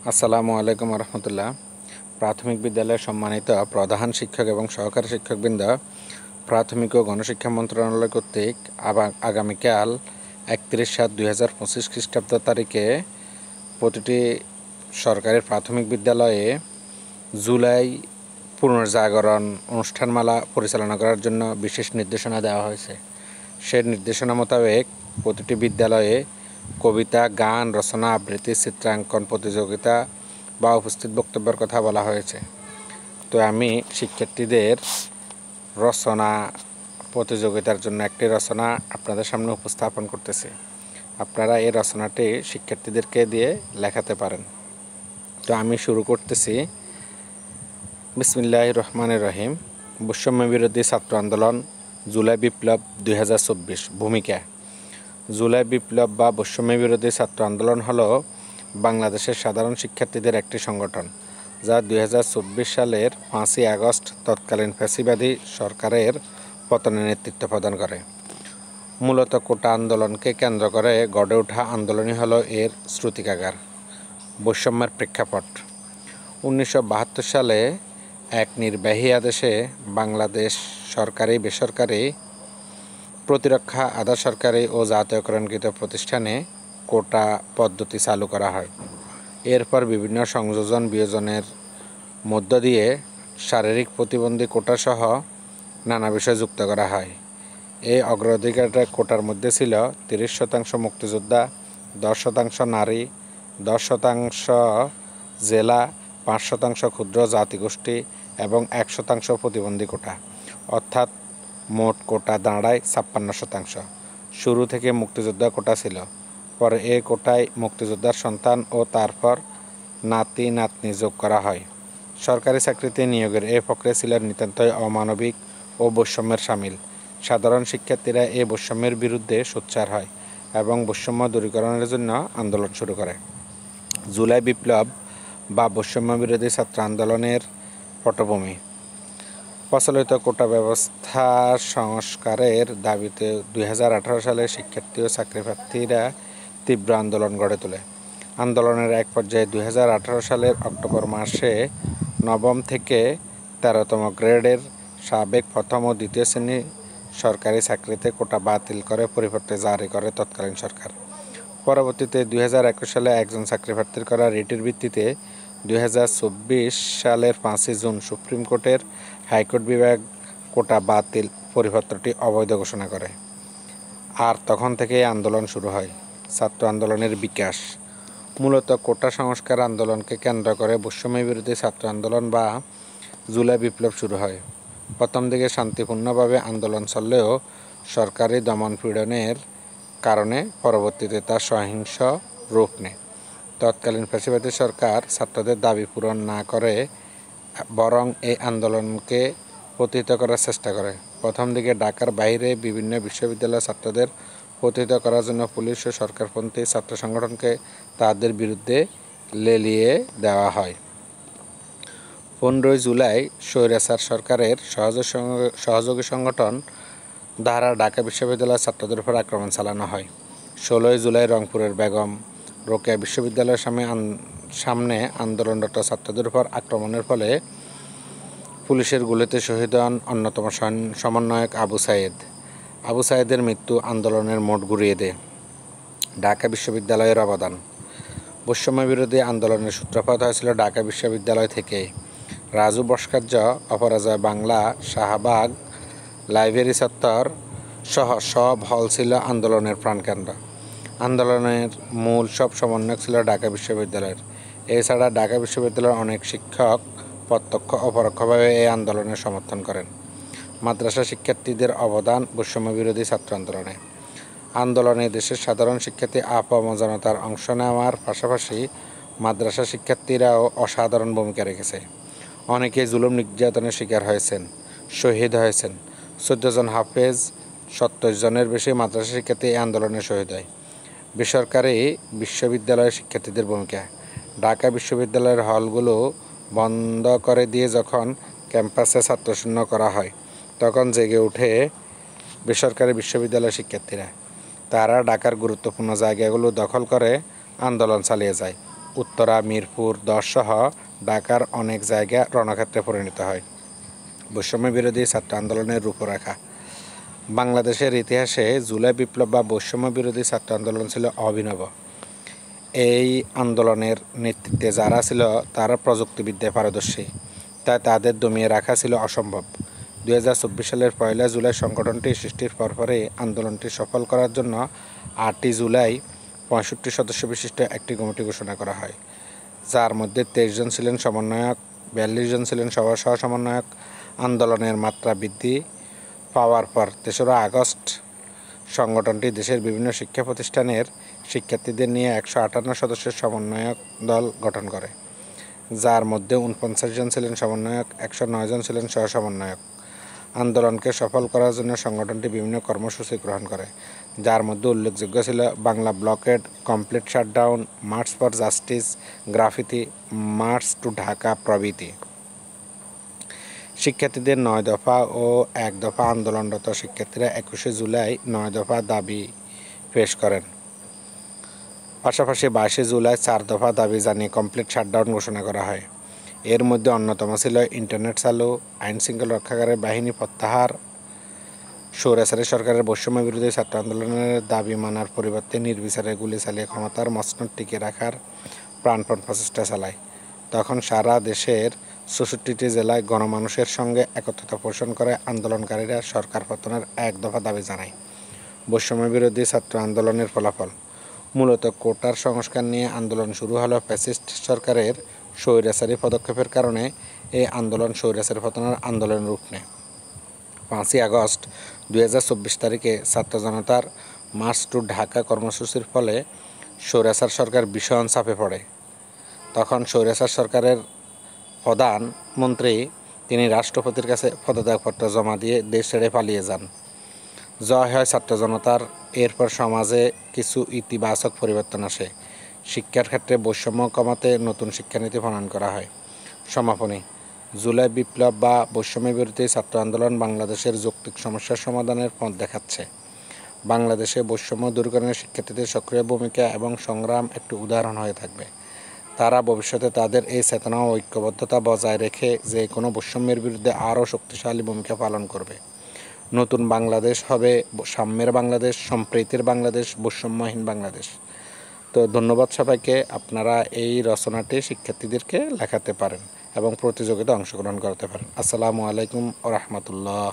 আসসালামু আলাইকুম রহমতুল্লাহ। প্রাথমিক বিদ্যালয়ের সম্মানিত প্রধান শিক্ষক এবং সহকারী শিক্ষকবৃন্দ, প্রাথমিক ও গণশিক্ষা মন্ত্রণালয় কর্তৃক আগামীকাল 31/7/2025 খ্রিস্টাব্দ তারিখে প্রতিটি সরকারি প্রাথমিক বিদ্যালয়ে জুলাই পুনর্জাগরণ অনুষ্ঠানমালা পরিচালনা করার জন্য বিশেষ নির্দেশনা দেওয়া হয়েছে। সেই নির্দেশনা মোতাবেক প্রতিটি বিদ্যালয়ে কবিতা, গান, রচনা, আবৃত্তি, চিত্রাঙ্কন প্রতিযোগিতা বা উপস্থিত বক্তব্যের কথা বলা হয়েছে। তো আমি শিক্ষার্থীদের রচনা প্রতিযোগিতার জন্য একটি রচনা আপনাদের সামনে উপস্থাপন করতেছি। আপনারা এই রচনাটি শিক্ষার্থীদেরকে দিয়ে লেখাতে পারেন। তো আমি শুরু করতেছি। বিসমিল্লাহির রহমানির রহিম। বৈষম্য বিরোধী ছাত্র আন্দোলন জুলাই বিপ্লব 2024। ভূমিকা। জুলাই বিপ্লব বা বৈষম্য বিরোধী ছাত্র আন্দোলন হলো বাংলাদেশের সাধারণ শিক্ষার্থীদের একটি সংগঠন, যা 2024 সালের 5ই আগস্ট তৎকালীন ফ্যাসিবাদী সরকারের পতনে নেতৃত্ব প্রদান করে। মূলত কোটা আন্দোলনকে কেন্দ্র করে গড়ে ওঠা আন্দোলনই হলো এর শ্রুতিকাগার। বৈষম্যের প্রেক্ষাপট। 1972 সালে এক নির্বাহী আদেশে বাংলাদেশ সরকারি, বেসরকারি, প্রতিরক্ষা, আধা সরকারি ও জাতীয়করণকৃত প্রতিষ্ঠানে কোটা পদ্ধতি চালু করা হয়। এরপর বিভিন্ন সংযোজন বিয়োজনের মধ্য দিয়ে শারীরিক প্রতিবন্ধী কোটাসহ নানা বিষয় যুক্ত করা হয়। এই অগ্রাধিকারটা কোটার মধ্যে ছিল 30% মুক্তিযোদ্ধা, 10% নারী, 10% জেলা, 5% ক্ষুদ্র জাতিগোষ্ঠী এবং 1% প্রতিবন্ধী কোটা, অর্থাৎ মোট কোটা দাঁড়ায় 56%। শুরু থেকে মুক্তিযোদ্ধা কোটা ছিল, পরে এ কোটায় মুক্তিযোদ্ধার সন্তান ও তারপর নাতি নাতনি যোগ করা হয়। সরকারি চাকরিতে নিয়োগের এ প্রক্রিয়া ছিল নিতান্তই অমানবিক ও বৈষম্যের শামিল। সাধারণ শিক্ষার্থীরা এই বৈষম্যের বিরুদ্ধে সোচ্চার হয় এবং বৈষম্য দূরীকরণের জন্য আন্দোলন শুরু করে। জুলাই বিপ্লব বা বৈষম্য বিরোধী ছাত্র আন্দোলনের পটভূমি। প্রচলিত কোটা ব্যবস্থা সংস্কারের দাবিতে 2018 সালে শিক্ষার্থী ও চাকরিপ্রার্থীরা তীব্র আন্দোলন গড়ে তোলে। আন্দোলনের এক পর্যায়ে 2018 সালের অক্টোবর মাসে 9ম থেকে 13তম গ্রেডের সাবেক প্রথম ও দ্বিতীয় শ্রেণী সরকারি চাকরিতে কোটা বাতিল করে পরিবর্তে জারি করে তৎকালীন সরকার। পরবর্তীতে 2021 সালে একজন চাকরিপ্রার্থীর করা রিটের ভিত্তিতে 2024 সালের 5ই জুন সুপ্রিম কোর্টের হাইকোর্ট বিভাগ কোটা বাতিল পরিপত্রটি অবৈধ ঘোষণা করে। আর তখন থেকেই আন্দোলন শুরু হয়। ছাত্র আন্দোলনের বিকাশ। মূলত কোটা সংস্কার আন্দোলনকে কেন্দ্র করে বৈষম্য বিরোধী ছাত্র আন্দোলন বা জুলাই বিপ্লব শুরু হয়। প্রথম দিকে শান্তিপূর্ণভাবে আন্দোলন চললেও সরকারি দমনপীড়নের কারণে পরবর্তীতে তা সহিংস রূপ নেয়। তৎকালীন ফ্যাসিবাদী সরকার ছাত্রদের দাবি পূরণ না করে বরং এই আন্দোলনকে প্রতিহত করার চেষ্টা করে। প্রথম দিকে ঢাকার বাইরে বিভিন্ন বিশ্ববিদ্যালয়ের ছাত্রদের প্রতিহত করার জন্য পুলিশ ও সরকারপন্থী ছাত্র সংগঠনকে তাদের বিরুদ্ধে লেলিয়ে দেওয়া হয়। 15 জুলাই স্বৈরাচার সরকারের সহযোগী সংগঠন দ্বারা ঢাকা বিশ্ববিদ্যালয়ের ছাত্রদের উপর আক্রমণ চালানো হয়। 16 জুলাই রংপুরের বেগম রোকেয়া বিশ্ববিদ্যালয়ের সামনে আন্দোলনরত ছাত্রদের উপর আক্রমণের ফলে পুলিশের গুলিতে শহীদ হন অন্যতম সমন্বয়ক আবু সাইদ। আবু সাইদের মৃত্যু আন্দোলনের মোড় ঘুরিয়ে দেয়। ঢাকা বিশ্ববিদ্যালয়ের অবদান। বৈষম্য বিরোধী আন্দোলনের সূত্রপাত হয়েছিল ঢাকা বিশ্ববিদ্যালয় থেকে। রাজু ভাস্কর্য, অপরাজয় বাংলা, শাহবাগ, লাইব্রেরি চত্বর সহ সব হল ছিল আন্দোলনের প্রাণকেন্দ্র। আন্দোলনের মূল সব সমন্বয়ক ছিল ঢাকা বিশ্ববিদ্যালয়ের। এছাড়া ঢাকা বিশ্ববিদ্যালয়ের অনেক শিক্ষক প্রত্যক্ষ ও পরোক্ষভাবে এই আন্দোলনের সমর্থন করেন। মাদ্রাসা শিক্ষার্থীদের অবদান বৈষম্য বিরোধী ছাত্র আন্দোলনে দেশের সাধারণ শিক্ষার্থী আপাম জনতার অংশ নেওয়ার পাশাপাশি মাদ্রাসা শিক্ষার্থীরাও অসাধারণ ভূমিকা রেখেছে। অনেকেই জুলুম নির্যাতনের শিকার হয়েছেন, শহীদ হয়েছেন। 14 জন হাফেজ, 70 জনের বেশি মাদ্রাসা শিক্ষার্থী এই আন্দোলনে শহীদ হয়। বেসরকারি বিশ্ববিদ্যালয়ের শিক্ষার্থীদের ভূমিকা। ঢাকা বিশ্ববিদ্যালয়ের হলগুলো বন্ধ করে দিয়ে যখন ক্যাম্পাসে ছাত্রশূন্য করা হয়, তখন জেগে ওঠে বেসরকারি বিশ্ববিদ্যালয়ের শিক্ষার্থীরা। তারা ঢাকার গুরুত্বপূর্ণ জায়গাগুলো দখল করে আন্দোলন চালিয়ে যায়। উত্তরা, মিরপুর 10 সহ ঢাকার অনেক জায়গা রণক্ষেত্রে পরিণত হয়। বৈষম্য বিরোধী ছাত্র আন্দোলনের রূপরেখা। বাংলাদেশের ইতিহাসে জুলাই বিপ্লব বা বৈষম্য বিরোধী ছাত্র আন্দোলন ছিল অভিনব। এই আন্দোলনের নেতৃত্বে যারা ছিল তারা প্রযুক্তিবিদ্যায় পারদর্শী, তাই তাদের দমিয়ে রাখা ছিল অসম্ভব। 2024 সালের 1 জুলাই সংগঠনটি সৃষ্টির পরপরই আন্দোলনটি সফল করার জন্য 8 জুলাই 65 সদস্য বিশিষ্ট একটি কমিটি ঘোষণা করা হয়, যার মধ্যে 23 জন ছিলেন সমন্বয়ক, 42 জন ছিলেন সহ সমন্বয়ক। আন্দোলনের মাত্রা বৃদ্ধি পাওয়ার পর 3রা আগস্ট সংগঠনটি দেশের বিভিন্ন শিক্ষা প্রতিষ্ঠানের শিক্ষার্থীদের নিয়ে 158 সদস্যের সমন্বয়ক দল গঠন করে, যার মধ্যে 49 জন ছিলেন সমন্বয়ক, 109 জন ছিলেন সহ সমন্বয়ক। আন্দোলনকে সফল করার জন্য সংগঠনটি বিভিন্ন কর্মসূচি গ্রহণ করে, যার মধ্যে উল্লেখযোগ্য ছিল Bangla blockade, complete shutdown, march for justice, graffiti, march to Dhaka প্রভৃতি। শিক্ষার্থীদের 9 দফা ও 1 দফা আন্দোলনরত শিক্ষার্থীরা 21 জুলাই 9 দফা দাবি পেশ করেন। পাশাপাশি 22 জুলাই 4 দফা দাবি জানিয়ে কমপ্লিট শাটডাউন ঘোষণা করা হয়। এর মধ্যে অন্যতম ছিল ইন্টারনেট চালু, আইনশৃঙ্খলা রক্ষাকারী বাহিনী প্রত্যাহার, স্বৈরাচারী সরকারের বৈষম্য বিরোধী ছাত্র আন্দোলনের দাবি মানার পরিবর্তে নির্বিচারে গুলি চালিয়ে ক্ষমতার মসনদ টিকিয়ে রাখার প্রাণপণ প্রচেষ্টা চালায়। তখন সারা দেশের 64টি জেলায় গণমানুষের সঙ্গে একত্রতা পোষণ করে আন্দোলনকারীরা সরকার পতনের 1 দফা দাবি জানায়। বৈষম্য বিরোধী ছাত্র আন্দোলনের ফলাফল। মূলত কোটার সংস্কার নিয়ে আন্দোলন শুরু হলো ফ্যাসিস্ট সরকারের স্বৈরাচারী পদক্ষেপের কারণে এই আন্দোলন স্বৈরাচারী পতনের আন্দোলনের রূপ নেয়। 5 আগস্ট 2024 তারিখে ছাত্র জনতার মার্চ টু ঢাকা কর্মসূচির ফলে স্বৈরাচার সরকার ভীষণ চাপে পড়ে। তখন স্বৈরাচার সরকারের প্রধানমন্ত্রী তিনি রাষ্ট্রপতির কাছে পদত্যাগপত্র জমা দিয়ে দেশ ছেড়ে পালিয়ে যান। জয় হয় ছাত্র জনতার। এরপর সমাজে কিছু ইতিবাচক পরিবর্তন আসে। শিক্ষার ক্ষেত্রে বৈষম্য কমাতে নতুন শিক্ষানীতি প্রণয়ন করা হয়। সমাপনী। জুলাই বিপ্লব বা বৈষম্য বিরোধী ছাত্র আন্দোলন বাংলাদেশের যৌক্তিক সমস্যার সমাধানের পথ দেখাচ্ছে। বাংলাদেশে বৈষম্য দূরীকরণের শিক্ষার্থীদের সক্রিয় ভূমিকা এবং সংগ্রাম একটি উদাহরণ হয়ে থাকবে। তারা ভবিষ্যতে তাদের এই চেতনা ও ঐক্যবদ্ধতা বজায় রেখে যে কোনো বৈষম্যের বিরুদ্ধে আরও শক্তিশালী ভূমিকা পালন করবে। নতুন বাংলাদেশ হবে সাম্যের বাংলাদেশ, সম্প্রীতির বাংলাদেশ, বৈষম্যহীন বাংলাদেশ। তো ধন্যবাদ সবাইকে। আপনারা এই রচনাটি শিক্ষার্থীদেরকে লেখাতে পারেন এবং প্রতিযোগিতায় অংশগ্রহণ করতে পারেন। আসসালামু আলাইকুম ওয়া রাহমাতুল্লাহ।